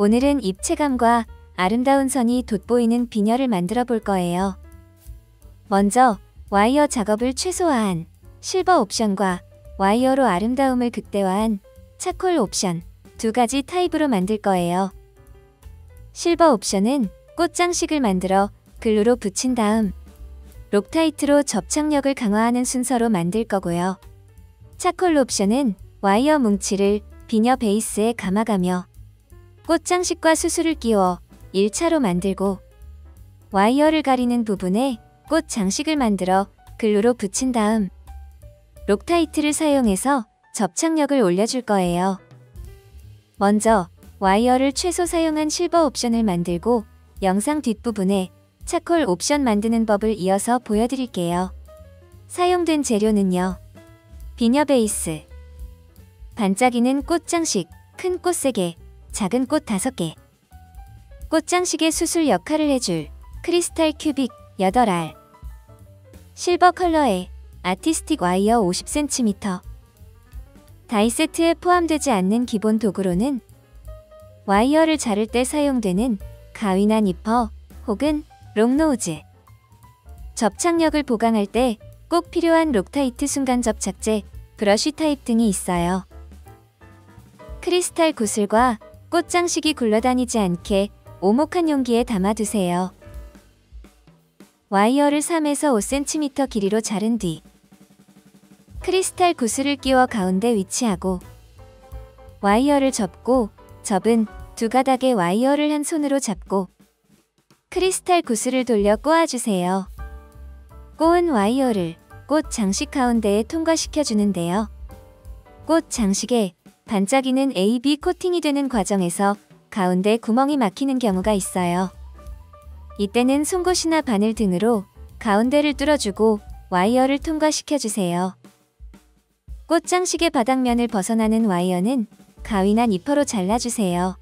오늘은 입체감과 아름다운 선이 돋보이는 비녀를 만들어 볼 거예요. 먼저 와이어 작업을 최소화한 실버 옵션과 와이어로 아름다움을 극대화한 차콜 옵션 두 가지 타입으로 만들 거예요. 실버 옵션은 꽃 장식을 만들어 글루로 붙인 다음 록타이트로 접착력을 강화하는 순서로 만들 거고요. 차콜 옵션은 와이어 뭉치를 비녀 베이스에 감아가며 꽃 장식과 수술을 끼워 1차로 만들고 와이어를 가리는 부분에 꽃 장식을 만들어 글루로 붙인 다음 록타이트를 사용해서 접착력을 올려줄 거예요. 먼저 와이어를 최소 사용한 실버 옵션을 만들고 영상 뒷부분에 차콜 옵션 만드는 법을 이어서 보여드릴게요. 사용된 재료는요. 비녀 베이스, 반짝이는 꽃 장식, 큰 꽃 3개, 작은 꽃 5개, 꽃 장식의 수술 역할을 해줄 크리스탈 큐빅 8알, 실버 컬러의 아티스틱 와이어 50cm. 다이 세트에 포함되지 않는 기본 도구로는 와이어를 자를 때 사용되는 가위나 니퍼 혹은 롱노우즈, 접착력을 보강할 때 꼭 필요한 록타이트 순간 접착제, 브러쉬 타입 등이 있어요. 크리스탈 구슬과 꽃 장식이 굴러다니지 않게 오목한 용기에 담아두세요. 와이어를 3에서 5cm 길이로 자른 뒤 크리스탈 구슬을 끼워 가운데 위치하고 와이어를 접고 접은 두 가닥의 와이어를 한 손으로 잡고 크리스탈 구슬을 돌려 꼬아주세요. 꼬은 와이어를 꽃 장식 가운데에 통과시켜 주는데요. 꽃 장식에 반짝이는 AB 코팅이 되는 과정에서 가운데 구멍이 막히는 경우가 있어요. 이때는 송곳이나 바늘 등으로 가운데를 뚫어주고 와이어를 통과시켜 주세요. 꽃 장식의 바닥면을 벗어나는 와이어는 가위나 니퍼로 잘라주세요.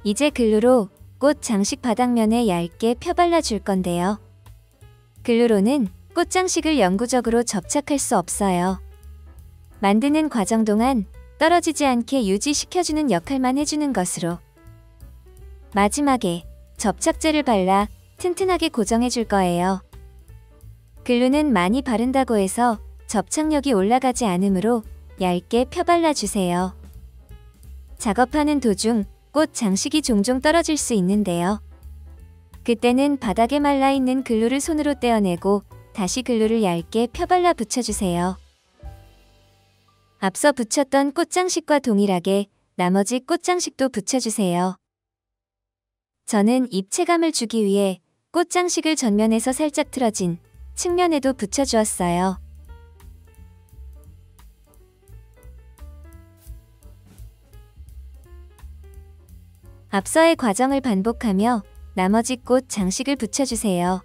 이제 글루로 꽃 장식 바닥면에 얇게 펴발라 줄 건데요. 글루로는 꽃 장식을 영구적으로 접착할 수 없어요. 만드는 과정 동안 떨어지지 않게 유지시켜주는 역할만 해주는 것으로 마지막에 접착제를 발라 튼튼하게 고정해 줄 거예요. 글루는 많이 바른다고 해서 접착력이 올라가지 않으므로 얇게 펴발라 주세요. 작업하는 도중 꽃 장식이 종종 떨어질 수 있는데요. 그때는 바닥에 말라있는 글루를 손으로 떼어내고 다시 글루를 얇게 펴발라 붙여주세요. 앞서 붙였던 꽃 장식과 동일하게 나머지 꽃 장식도 붙여주세요. 저는 입체감을 주기 위해 꽃 장식을 전면에서 살짝 틀어진 측면에도 붙여주었어요. 앞서의 과정을 반복하며 나머지 꽃 장식을 붙여주세요.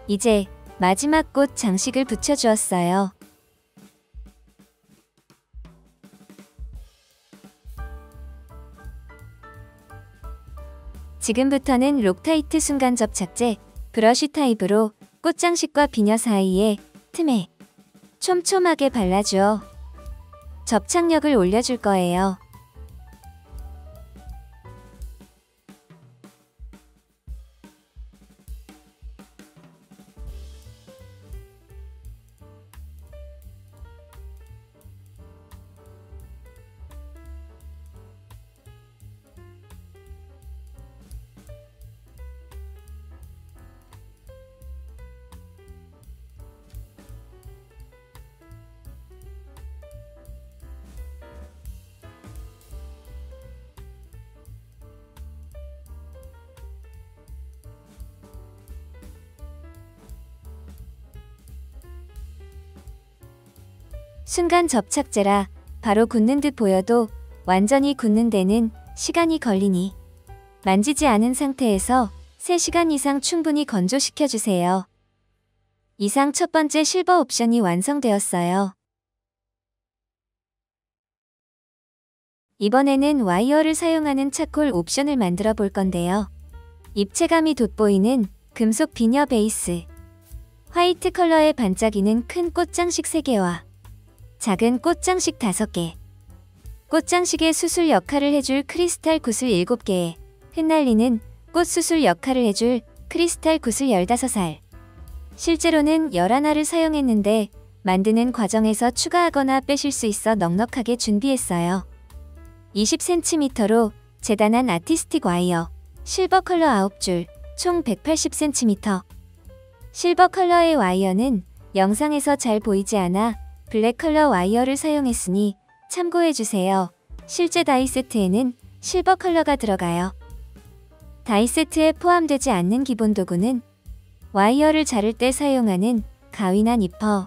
이제 마지막 꽃 장식을 붙여주었어요. 지금부터는 록타이트 순간 접착제 브러쉬 타입으로 꽃장식과 비녀 사이에 틈에 촘촘하게 발라주어 접착력을 올려줄 거예요. 순간 접착제라 바로 굳는 듯 보여도 완전히 굳는 데는 시간이 걸리니 만지지 않은 상태에서 3시간 이상 충분히 건조시켜주세요. 이상 첫 번째 실버 옵션이 완성되었어요. 이번에는 와이어를 사용하는 차콜 옵션을 만들어 볼 건데요. 입체감이 돋보이는 금속 비녀 베이스, 화이트 컬러의 반짝이는 큰 꽃장식 3개와 작은 꽃장식 5개, 꽃장식의 수술 역할을 해줄 크리스탈 구슬 7개에 흩날리는 꽃수술 역할을 해줄 크리스탈 구슬 15알. 실제로는 11알을 사용했는데 만드는 과정에서 추가하거나 빼실 수 있어 넉넉하게 준비했어요. 20cm로 재단한 아티스틱 와이어, 실버 컬러 9줄, 총 180cm. 실버 컬러의 와이어는 영상에서 잘 보이지 않아 블랙 컬러 와이어를 사용했으니 참고해주세요. 실제 다이 세트에는 실버 컬러가 들어가요. 다이 세트에 포함되지 않는 기본 도구는 와이어를 자를 때 사용하는 가위나 니퍼,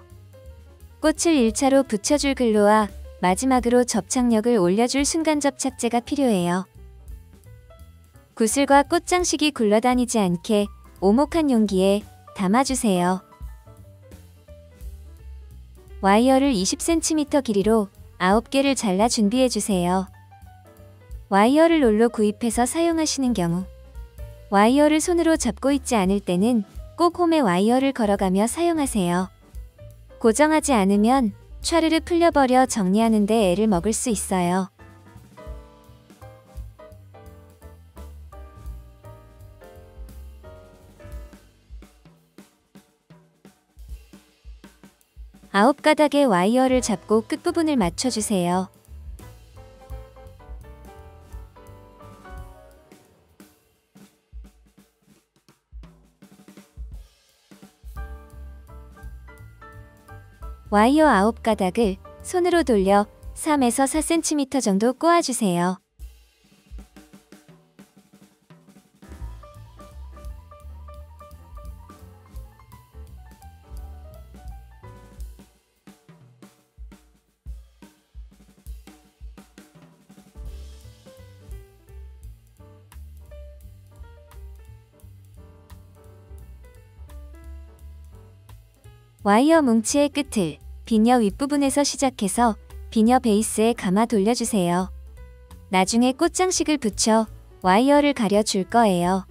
꽃을 1차로 붙여줄 글루와 마지막으로 접착력을 올려줄 순간 접착제가 필요해요. 구슬과 꽃장식이 굴러다니지 않게 오목한 용기에 담아주세요. 와이어를 20cm 길이로 9개를 잘라 준비해주세요. 와이어를 롤로 구입해서 사용하시는 경우 와이어를 손으로 잡고 있지 않을 때는 꼭 홈에 와이어를 걸어가며 사용하세요. 고정하지 않으면 촤르르 풀려버려 정리하는 데 애를 먹을 수 있어요. 아홉 가닥의 와이어를 잡고 끝부분을 맞춰주세요. 와이어 9가닥을 손으로 돌려 3에서 4cm 정도 꼬아주세요. 와이어 뭉치의 끝을 비녀 윗부분에서 시작해서 비녀 베이스에 감아 돌려주세요. 나중에 꽃장식을 붙여 와이어를 가려줄 거예요.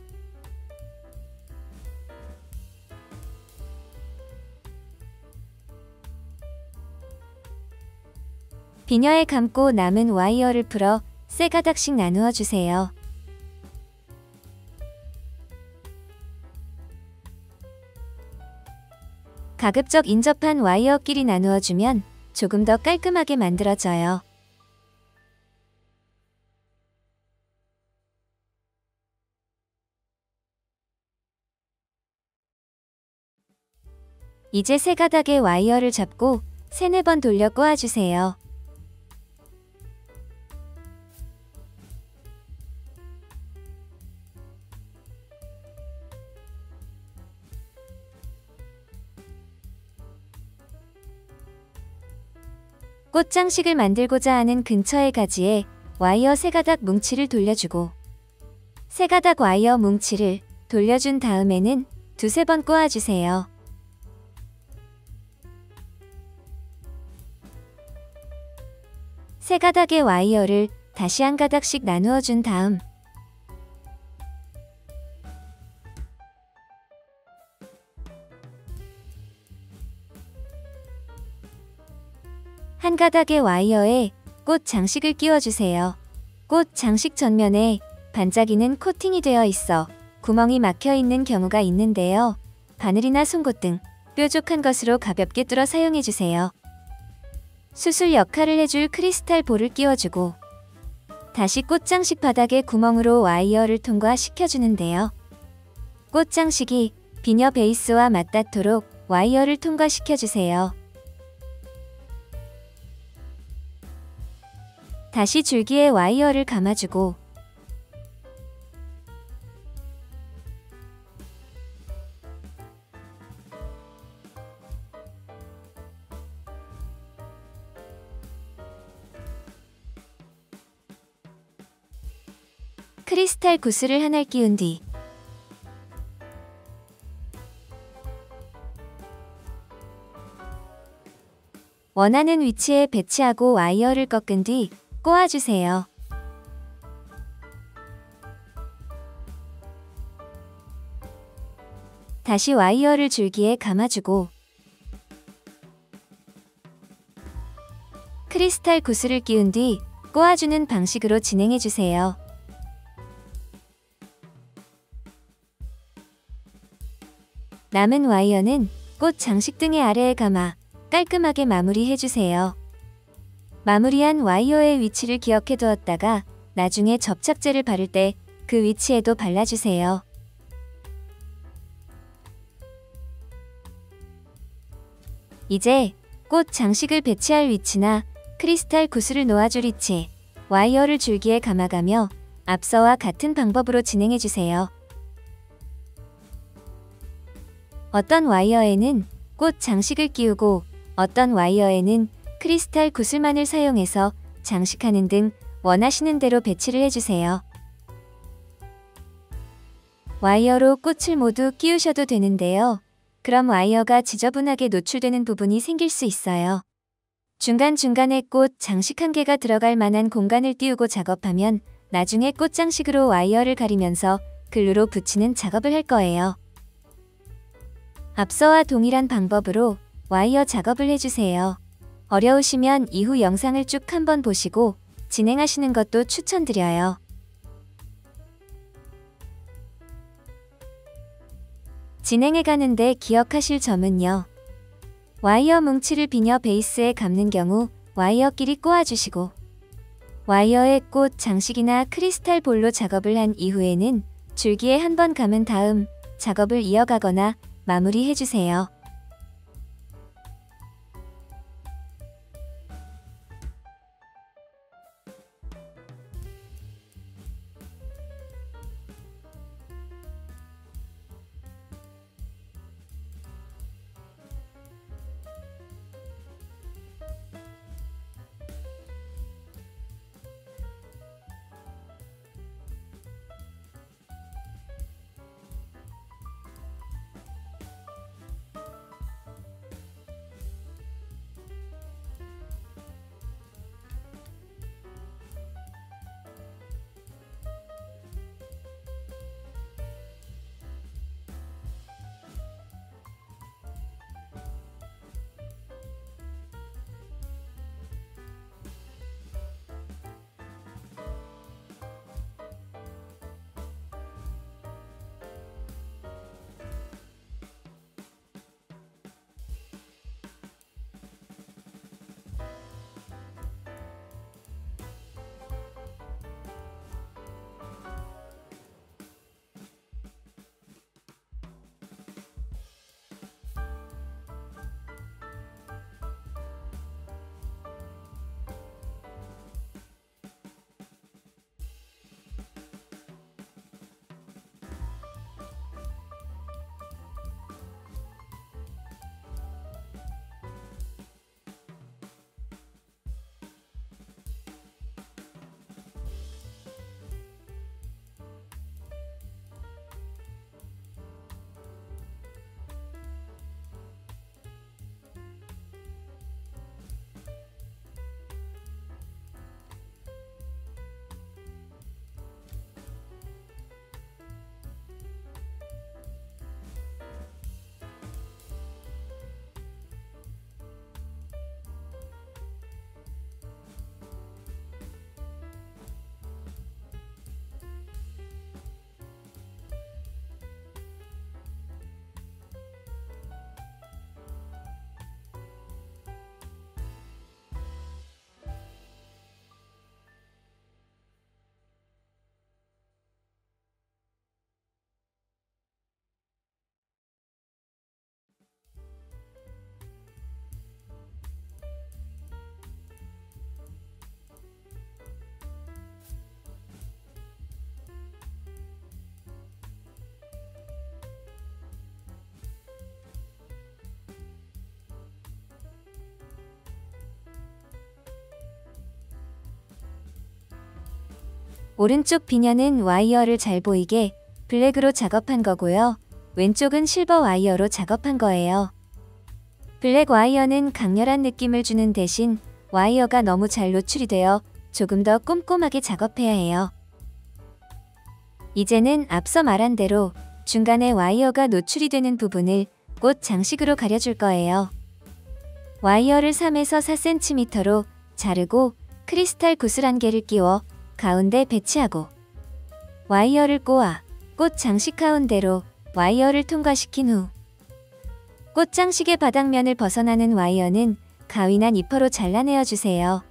비녀에 감고 남은 와이어를 풀어 세 가닥씩 나누어 주세요. 가급적 인접한 와이어끼리 나누어주면 조금 더 깔끔하게 만들어져요. 이제 세 가닥의 와이어를 잡고 3-4번 돌려 꼬아주세요. 꽃장식을 만들고자 하는 근처의 가지에 와이어 3가닥 뭉치를 돌려주고 3가닥 와이어 뭉치를 돌려준 다음에는 2-3번 꼬아주세요. 세 가닥의 와이어를 다시 한 가닥씩 나누어 준 다음 가닥의 와이어에 꽃 장식을 끼워주세요. 꽃 장식 전면에 반짝이는 코팅이 되어 있어 구멍이 막혀 있는 경우가 있는데요. 바늘이나 송곳 등 뾰족한 것으로 가볍게 뚫어 사용해주세요. 수술 역할을 해줄 크리스탈 볼을 끼워주고 다시 꽃장식 바닥의 구멍으로 와이어를 통과시켜주는데요. 꽃장식이 비녀 베이스와 맞닿도록 와이어를 통과시켜주세요. 다시 줄기에 와이어를 감아주고 크리스탈 구슬을 하나 끼운 뒤 원하는 위치에 배치하고 와이어를 꺾은 뒤 꼬아주세요. 다시 와이어를 줄기에 감아주고 크리스탈 구슬을 끼운 뒤 꼬아주는 방식으로 진행해주세요. 남은 와이어는 꽃 장식 등의 아래에 감아 깔끔하게 마무리해주세요. 마무리한 와이어의 위치를 기억해 두었다가 나중에 접착제를 바를 때 그 위치에도 발라주세요. 이제 꽃 장식을 배치할 위치나 크리스탈 구슬을 놓아줄 위치, 와이어를 줄기에 감아가며 앞서와 같은 방법으로 진행해주세요. 어떤 와이어에는 꽃 장식을 끼우고 어떤 와이어에는 크리스탈 구슬만을 사용해서 장식하는 등 원하시는 대로 배치를 해주세요. 와이어로 꽃을 모두 끼우셔도 되는데요. 그럼 와이어가 지저분하게 노출되는 부분이 생길 수 있어요. 중간중간에 꽃 장식 한 개가 들어갈 만한 공간을 띄우고 작업하면 나중에 꽃 장식으로 와이어를 가리면서 글루로 붙이는 작업을 할 거예요. 앞서와 동일한 방법으로 와이어 작업을 해주세요. 어려우시면 이후 영상을 쭉 한번 보시고 진행하시는 것도 추천드려요. 진행해가는데 기억하실 점은요. 와이어 뭉치를 비녀 베이스에 감는 경우 와이어끼리 꼬아주시고 와이어에 꽃 장식이나 크리스탈 볼로 작업을 한 이후에는 줄기에 한번 감은 다음 작업을 이어가거나 마무리해주세요. 오른쪽 비녀는 와이어를 잘 보이게 블랙으로 작업한 거고요. 왼쪽은 실버 와이어로 작업한 거예요. 블랙 와이어는 강렬한 느낌을 주는 대신 와이어가 너무 잘 노출이 되어 조금 더 꼼꼼하게 작업해야 해요. 이제는 앞서 말한 대로 중간에 와이어가 노출이 되는 부분을 꽃 장식으로 가려줄 거예요. 와이어를 3에서 4cm로 자르고 크리스탈 구슬 한 개를 끼워 가운데 배치하고 와이어를 꼬아 꽃 장식 가운데로 와이어를 통과시킨 후 꽃 장식의 바닥면을 벗어나는 와이어는 가위나 니퍼로 잘라내어 주세요.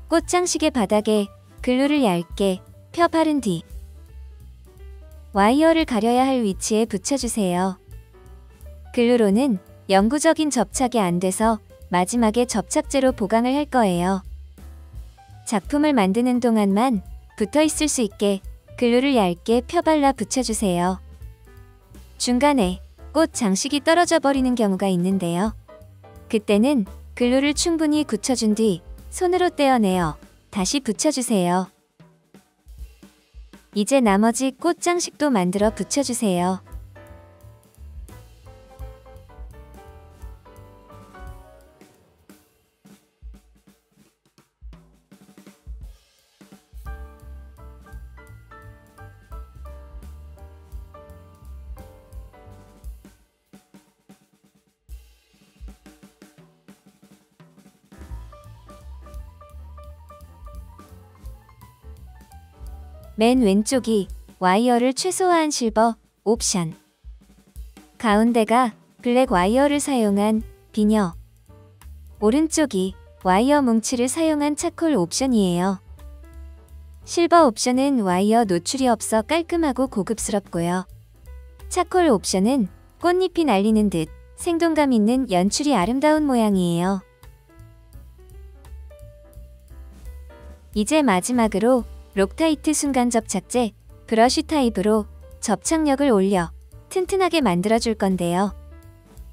꽃 장식의 바닥에 글루를 얇게 펴 바른 뒤 와이어를 가려야 할 위치에 붙여주세요. 글루로는 영구적인 접착이 안 돼서 마지막에 접착제로 보강을 할 거예요. 작품을 만드는 동안만 붙어 있을 수 있게 글루를 얇게 펴 발라 붙여주세요. 중간에 꽃 장식이 떨어져 버리는 경우가 있는데요. 그때는 글루를 충분히 굳혀준 뒤 손으로 떼어내어 다시 붙여주세요. 이제 나머지 꽃 장식도 만들어 붙여주세요. 맨 왼쪽이 와이어를 최소화한 실버 옵션, 가운데가 블랙 와이어를 사용한 비녀, 오른쪽이 와이어 뭉치를 사용한 차콜 옵션이에요. 실버 옵션은 와이어 노출이 없어 깔끔하고 고급스럽고요. 차콜 옵션은 꽃잎이 날리는 듯 생동감 있는 연출이 아름다운 모양이에요. 이제 마지막으로 록타이트 순간 접착제 브러쉬 타입으로 접착력을 올려 튼튼하게 만들어줄 건데요.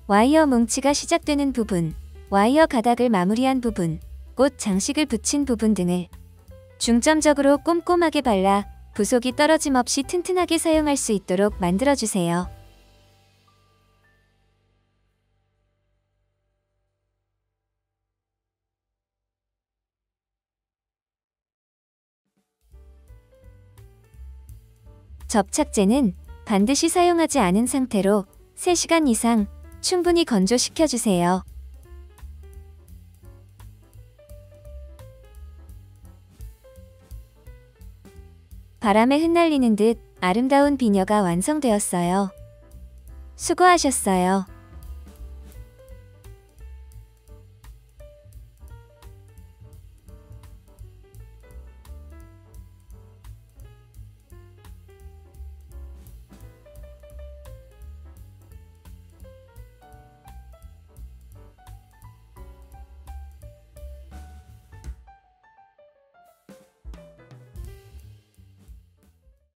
와이어 뭉치가 시작되는 부분, 와이어 가닥을 마무리한 부분, 꽃 장식을 붙인 부분 등을 중점적으로 꼼꼼하게 발라 부속이 떨어짐 없이 튼튼하게 사용할 수 있도록 만들어주세요. 접착제는 반드시 사용하지 않은 상태로 3시간 이상 충분히 건조시켜주세요. 바람에 흩날리는 듯 아름다운 비녀가 완성되었어요. 수고하셨어요.